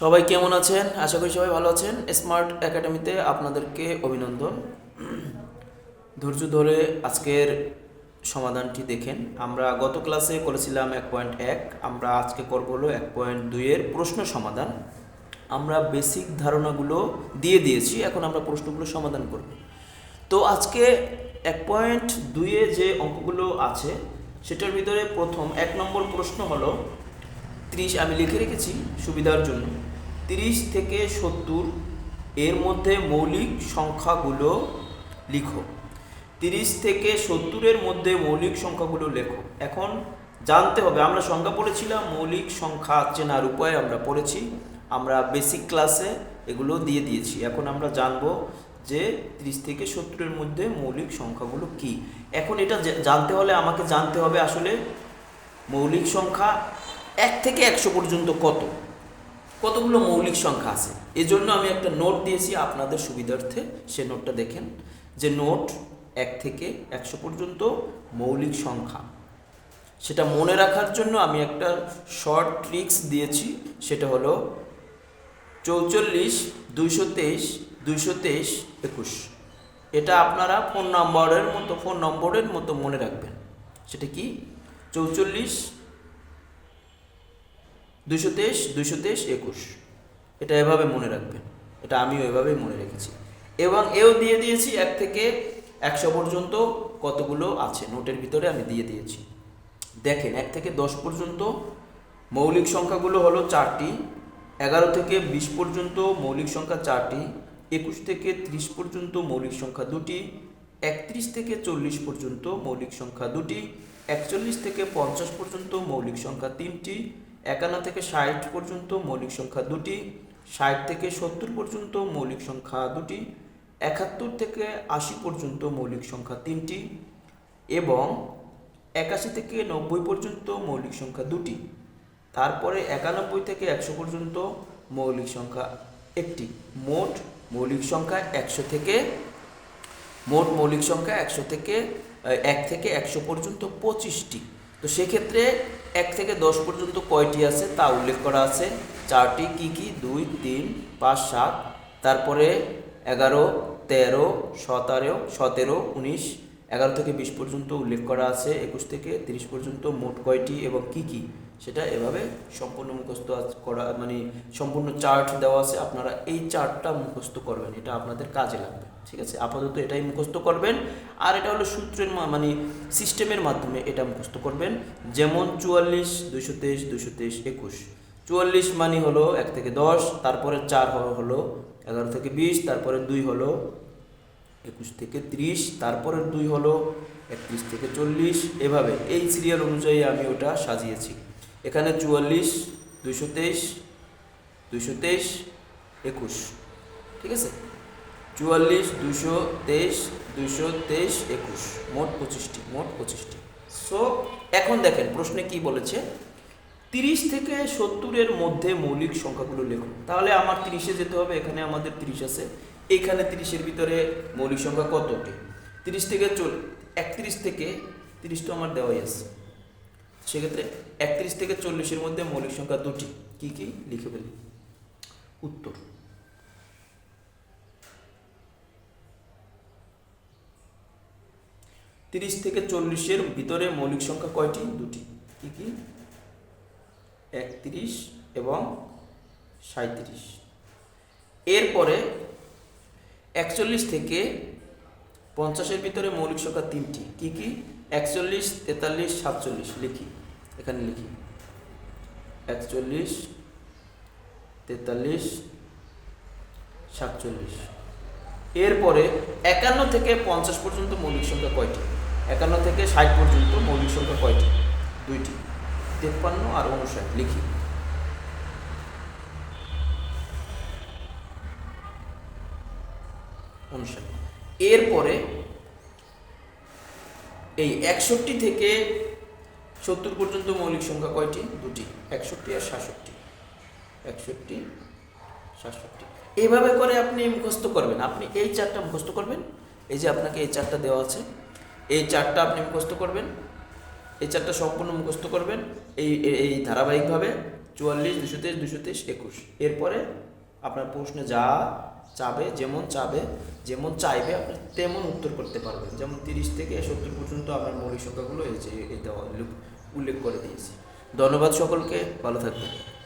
সবাই কেমন আছেন? আশা করি সবাই ভালো আছেন। স্মার্ট একাডেমিতে আপনাদেরকে অভিনন্দন। ধৈর্য ধরে আজকের সমাধানটি দেখেন। আমরা গত ক্লাসে করেছিলাম 1.1, আমরা আজকে করব হলো 1.2 এর প্রশ্ন সমাধান। আমরা বেসিক ধারণাগুলো দিয়ে দিয়েছি, এখন আমরা প্রশ্নগুলো সমাধান করব। তো আজকে 1.2 এ যে অঙ্কগুলো আছে সেটার ভিতরে প্রথম 1 নম্বর প্রশ্ন হলো 30, আমি লিখে রেখেছি সুবিধার জন্য। 30 থেকে 70 এর মধ্যে মৌলিক সংখ্যাগুলো লিখো। 30 থেকে 70 এর মধ্যে মৌলিক সংখ্যাগুলো লেখো। এখন জানতে হবে, আমরা সংখ্যা পড়েছিলাম, মৌলিক সংখ্যা চেনার উপায় আমরা পড়েছি, আমরা বেসিক ক্লাসে এগুলো দিয়ে দিয়েছি। এখন আমরা জানবো যে 30 থেকে 70 এর মধ্যে মৌলিক সংখ্যাগুলো কি। এখন এটা জানতে হলে আমাকে জানতে হবে আসলে মৌলিক সংখ্যা 1 থেকে 100 পর্যন্ত কতগুলো মৌলিক সংখ্যা আছে। এজন্য আমি একটা নোট দিয়েছি আপনাদের সুবিধার্থে, সে নোটটা দেখেন। যে নোট 1 থেকে 100 পর্যন্ত মৌলিক সংখ্যা, সেটা মনে রাখার জন্য আমি একটা শর্ট ট্রিক্স দিয়েছি, সেটা হলো 44, 223, 223, 21। এটা আপনারা ফোন নম্বরের মতো মনে রাখবেন। সেটা কি? 44, 223, 223, 21। এটা এভাবে মনে রাখবেন। এটা আমিও এভাবেই মনে রেখেছি এবং এও দিয়ে দিয়েছি 1 থেকে 100 পর্যন্ত কতগুলো আছে, নোটের ভিতরে আমি দিয়ে দিয়েছি। দেখেন 1 থেকে 10 পর্যন্ত মৌলিক সংখ্যাগুলো হলো 4টি, 11 থেকে 20 পর্যন্ত মৌলিক সংখ্যা 4টি, 21 থেকে 30 পর্যন্ত মৌলিক সংখ্যা 2টি, 31 থেকে 40 পর্যন্ত মৌলিক সংখ্যা 2টি, 41 থেকে 50 পর্যন্ত মৌলিক সংখ্যা 3টি, 51 থেকে 60 পর্যন্ত মৌলিক সংখ্যা 2টি, 60 থেকে 70 পর্যন্ত মৌলিক সংখ্যা 2টি, 71 থেকে 80 পর্যন্ত মৌলিক সংখ্যা 3টি এবং 81 থেকে 90 পর্যন্ত মৌলিক সংখ্যা 2টি। তারপরে 91 থেকে 100 পর্যন্ত মৌলিক সংখ্যা 1টি। মোট মৌলিক সংখ্যা 100 থেকে 1 থেকে 100 পর্যন্ত 25টি। তো সেক্ষেত্রে 1 থেকে 10 পর্যন্ত কয়টি আছে তা উল্লেখ করা আছে, 4টি। কি কি? 2, 3, 5, 7। তারপরে 11, 13, 17, 19, 11 থেকে 20 পর্যন্ত উল্লেখ করা আছে, 21 থেকে 30 পর্যন্ত মোট কয়টি এবং কি কি, সেটা এভাবে সম্পূর্ণ মুখস্থ করা, মানে সম্পূর্ণ চার্ট দেওয়া আছে। আপনারা এই চার্টটা মুখস্থ করবেন, এটা আপনাদের কাজে লাগবে। ঠিক আছে, আপাতত এটাই মুখস্থ করবেন। আর এটা হলো সূত্রের মানে সিস্টেমের মাধ্যমে এটা মুখস্থ করবেন। যেমন 44, 223, 223, 21। 44 মানে হলো 1 থেকে 10, তারপরে 4 হলো 11 থেকে 20, তারপরে 2 হলো 21 থেকে 30, তারপরে 2 হলো 31 থেকে 40। এভাবে এই সিরিয়াল অনুযায়ী আমি ওটা সাজিয়েছি। এখানে 44, 223, 223, 21। ঠিক আছে, 44, 223, 223, 21, মোট 25টি। সো এখন দেখেন প্রশ্নে কি বলেছে, 30 থেকে 70 এর মধ্যে মৌলিক সংখ্যাগুলো লেখো। তাহলে আমার 30-এ যেতে হবে, এখানে আমাদের 30 আছে, এখানে 30-এর ভিতরে মৌলিক সংখ্যা কতটি? 30 থেকে 31 থেকে 30 তো আমার দেওয়াই আছে, সেক্ষেত্রে 31 থেকে 40-এর মধ্যে মৌলিক সংখ্যা 2টি। কি কি লিখে ফেলি। উত্তর 30 থেকে 40-এর ভিতরে মৌলিক সংখ্যা কয়টি? 2টি। কি কি? 31 এবং 37। এরপরে 41 থেকে 50-এর ভিতরে মৌলিক সংখ্যা 3টি। কি কি? 41, 43, 47। লিখি, এখানে লিখি 41, 43, 47। এরপরে 51 থেকে 50 পর্যন্ত মৌলিক সংখ্যা কয়টি? 51 থেকে 60 পর্যন্ত মৌলিক সংখ্যা কয়টি? 2টি। 53 আর 59। লিখি এরপরে এই 61 থেকে 70 পর্যন্ত মৌলিক সংখ্যা কয়টি? 2টি। 61 আর 67। 61, 67। এইভাবে করে আপনি মুখস্থ করবেন। আপনি এই চারটা মুখস্থ করবেন, এই যে আপনাকে এই চারটা দেওয়া আছে, এই চারটা আপনি মুখস্থ করবেন, এই চারটা সম্পূর্ণ মুখস্থ করবেন এই ধারাবাহিকভাবে 44, 223, 223, 21। এরপরে আপনার প্রশ্নে যা চাবে, যেমন চাইবে আপনি তেমন উত্তর করতে পারবেন। যেমন 30 থেকে 70 পর্যন্ত আপনার মৌলিক সংখ্যাগুলো এই যে এটা উল্লেখ করে দিয়েছি। ধন্যবাদ সকলকে, ভালো থাকবেন।